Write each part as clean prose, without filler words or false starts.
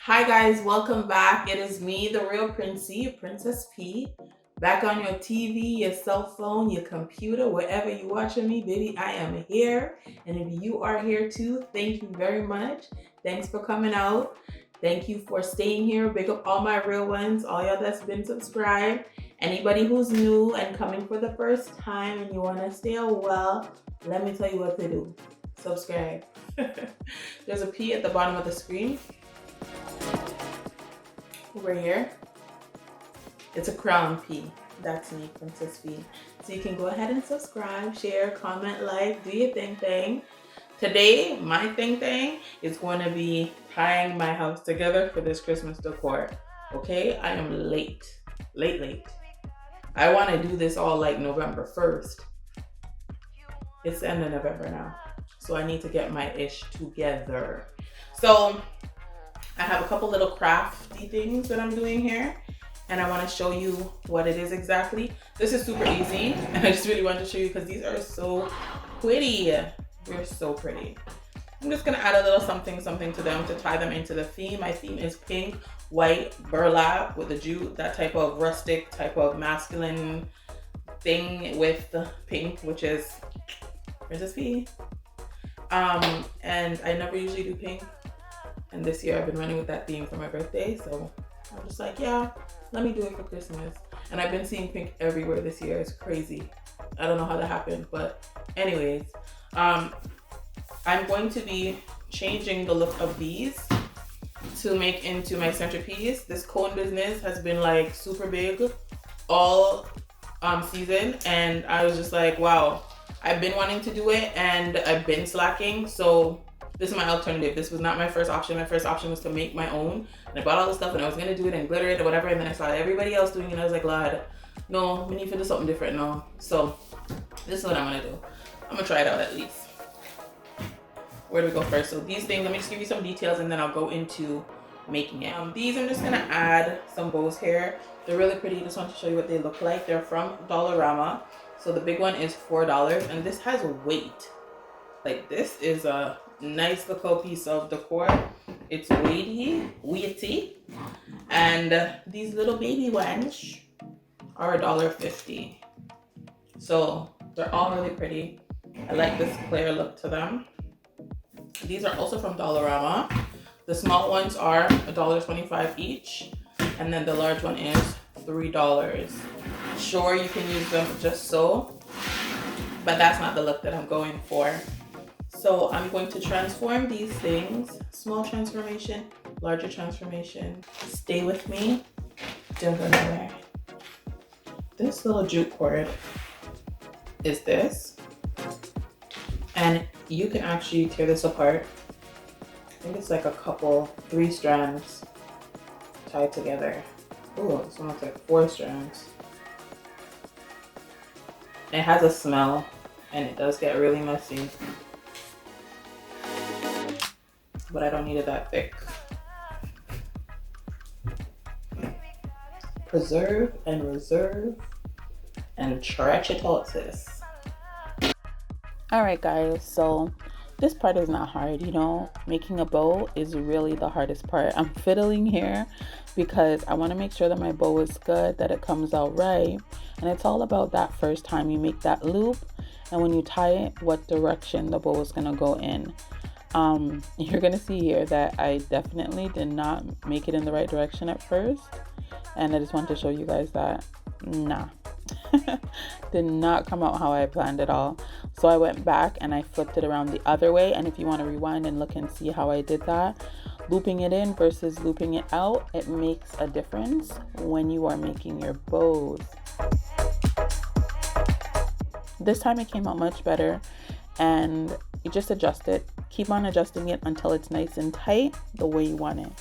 Hi guys, welcome back. It is me, the real Princey, Princess P, back on your TV, your cell phone, your computer, wherever you're watching me, baby. I am here, and if you are here too, thank you very much. Thanks for coming out. Thank you for staying here. Big up all my real ones, all y'all that's been subscribed. Anybody who's new and coming for the first time, and you want to stay a while, let me tell you what to do. Subscribe. There's a P at the bottom of the screen over here. It's a crown P. That's me, Princess P. So you can go ahead and subscribe, share, comment, like, do your thing. Today, my thing is going to be tying my house together for this Christmas decor. Okay, I am late. I want to do this all like November 1st. It's the end of November now. So I need to get my ish together. So I have a couple little crafty things that I'm doing here, and I want to show you what it is exactly. This is super easy, and I just really wanted to show you because these are so pretty. They're so pretty. I'm just gonna add a little something to them to tie them into the theme. My theme is pink, white, burlap with the jute, that type of rustic, type of masculine thing with the pink, which is Princess P. And I never usually do pink. And this year I've been running with that theme for my birthday. So I'm just like, yeah, let me do it for Christmas. And I've been seeing pink everywhere this year. It's crazy. I don't know how that happened. But anyways, I'm going to be changing the look of these to make into my centerpiece. This cone business has been like super big all season. And I was just like, wow, I've been wanting to do it and I've been slacking. So this is my alternative. This was not my first option. My first option was to make my own. And I bought all the stuff and I was gonna do it and glitter it or whatever. And then I saw everybody else doing it and I was like, Lord, no, we need to do something different now. So this is what I'm gonna do. I'm gonna try it out at least. Where do we go first? So these things, let me just give you some details and then I'll go into making it. These I'm just gonna add some bows here. They're really pretty. Just want to show you what they look like. They're from Dollarama. So the big one is $4 and this has weight. Like this is a nice little piece of decor. It's weighty, and these little baby ones are $1.50. So they're all really pretty. I like this clear look to them. These are also from Dollarama. The small ones are $1.25 each, and then the large one is $3. Sure, you can use them just so, but that's not the look that I'm going for. So I'm going to transform these things. Small transformation, larger transformation. Stay with me. Don't go nowhere. This little jute cord is this. And you can actually tear this apart. I think it's like 3 strands tied together. Oh, this one looks like 4 strands. It has a smell and it does get really messy. But I don't need it that thick. Preserve and reserve and stretch it out, sis. All right, guys, so this part is not hard, making a bow is really the hardest part. I'm fiddling here because I want to make sure that my bow is good, that it comes out right. And it's all about that first time you make that loop and when you tie it, what direction the bow is going to go in. You're gonna see here that I definitely did not make it in the right direction at first, and I just want to show you guys that did not come out how I planned it all. So I went back and I flipped it around the other way, and if you want to rewind and look and see how I did that, looping it in versus looping it out, it makes a difference when you are making your bows. This time it came out much better, and you just adjust it. Keep on adjusting it until it's nice and tight the way you want it.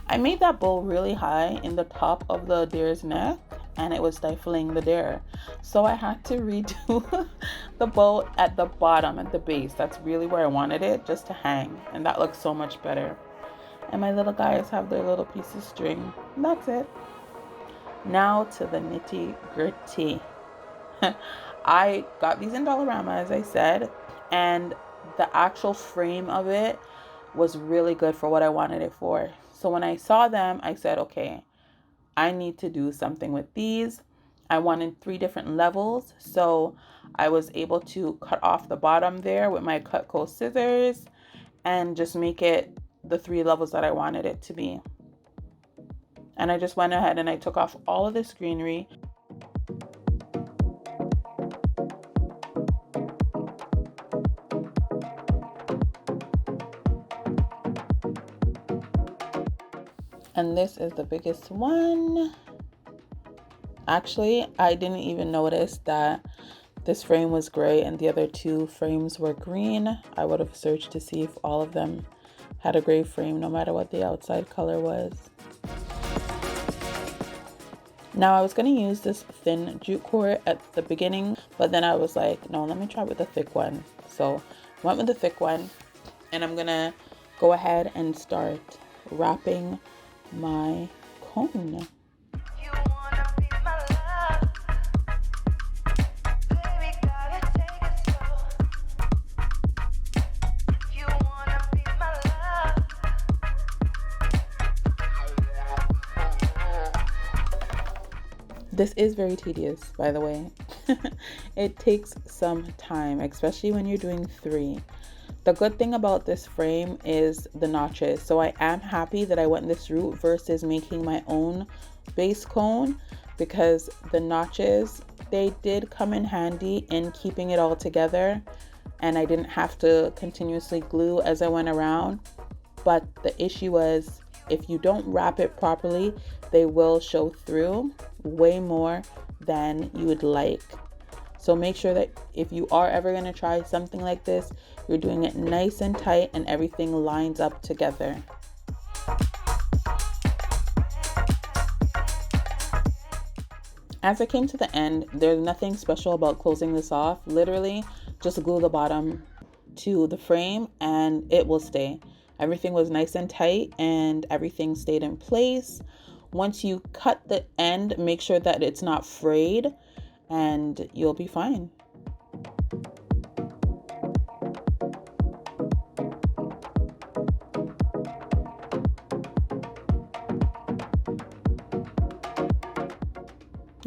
I made that bow really high in the top of the deer's neck and it was stifling the deer. So I had to redo the bow at the bottom, at the base. That's really where I wanted it, just to hang. And that looks so much better. And my little guys have their little piece of string. And that's it. Now to the nitty gritty. I got these in Dollarama, as I said, and the actual frame of it was really good for what I wanted it for. So when I saw them, I said, okay, I need to do something with these. I wanted 3 different levels, so I was able to cut off the bottom there with my Cutco scissors and just make it the 3 levels that I wanted it to be. And I just went ahead and I took off all of this greenery. And this is the biggest one. Actually, I didn't even notice that this frame was gray and the other 2 frames were green. I would have searched to see if all of them had a gray frame, no matter what the outside color was. Now I was going to use this thin jute cord at the beginning, but then I was like, no, let me try with the thick one. So I went with the thick one, and I'm going to go ahead and start wrapping my cone. This is very tedious, by the way. It takes some time, especially when you're doing 3. The good thing about this frame is the notches. So I am happy that I went this route versus making my own base cone, because the notches, they did come in handy in keeping it all together, and I didn't have to continuously glue as I went around. But the issue was, if you don't wrap it properly, they will show through way more than you would like. So make sure that if you are ever going to try something like this, you're doing it nice and tight and everything lines up together. As I came to the end, there's nothing special about closing this off. Literally, just glue the bottom to the frame and it will stay. Everything was nice and tight and everything stayed in place. Once you cut the end, make sure that it's not frayed and you'll be fine.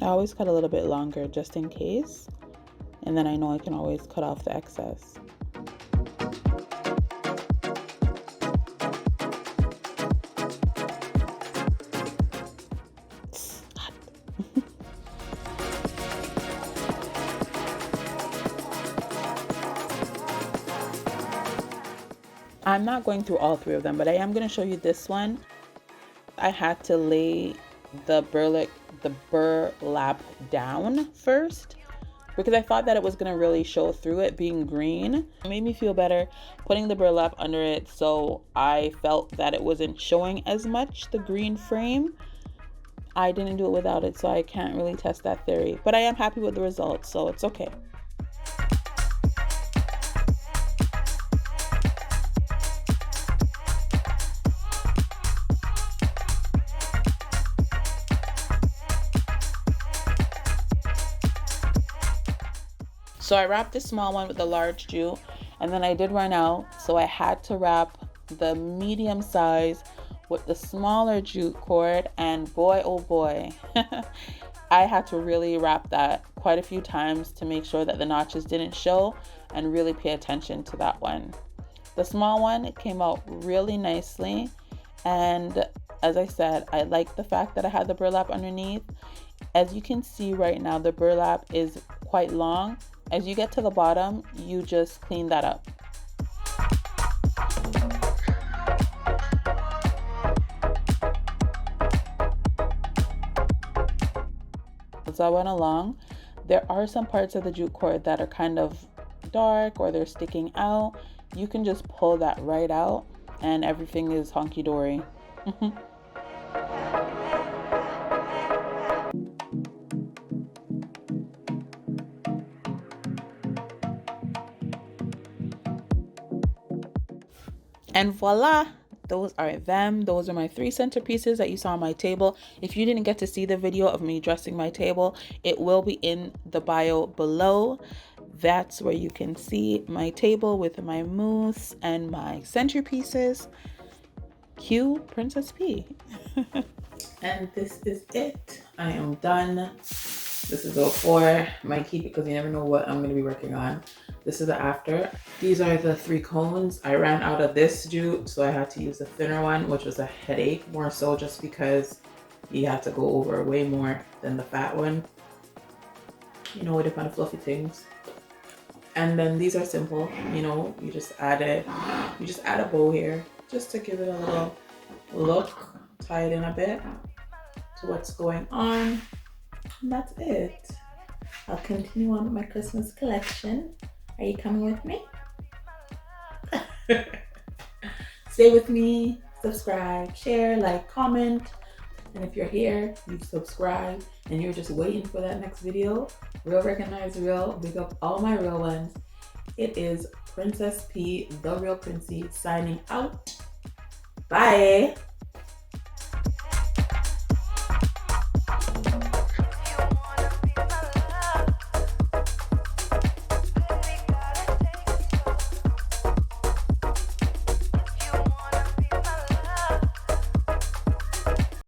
I always cut a little bit longer just in case, and then I know I can always cut off the excess. I'm not going through all 3 of them, but I am going to show you this one. I had to lay the burlap down first because I thought that it was going to really show through it being green. It made me feel better putting the burlap under it, so I felt that it wasn't showing as much, the green frame. I didn't do it without it, so I can't really test that theory, but I am happy with the results, so it's okay. So I wrapped the small one with the large jute, and then I did run out, so I had to wrap the medium size with the smaller jute cord, and boy oh boy, I had to really wrap that quite a few times to make sure that the notches didn't show and really pay attention to that one. The small one came out really nicely, and as I said, I like the fact that I had the burlap underneath. As you can see right now, the burlap is quite long. As you get to the bottom, you just clean that up. As I went along, there are some parts of the jute cord that are kind of dark or they're sticking out. You can just pull that right out and everything is honky-dory. And voila, those are them. Those are my 3 centerpieces that you saw on my table. If you didn't get to see the video of me dressing my table, it will be in the bio below. That's where you can see my table with my mousse and my centerpieces. Cue Princess P. And this is it. I am done. This is all for my keep because you never know what I'm going to be working on. This is the after. These are the 3 cones. I ran out of this jute, so I had to use the thinner one, which was a headache, more so just because you have to go over way more than the fat one. You know, with the kind of fluffy things. And then these are simple, you know, you just add a bow here just to give it a little look, tie it in a bit to what's going on. And that's it. I'll continue on with my Christmas collection. Are you coming with me? Stay with me, subscribe, share, like, comment. And if you're here, you've subscribed, and you're just waiting for that next video, real recognize real, big up all my real ones. It is Princess P, the real Princy, signing out. Bye.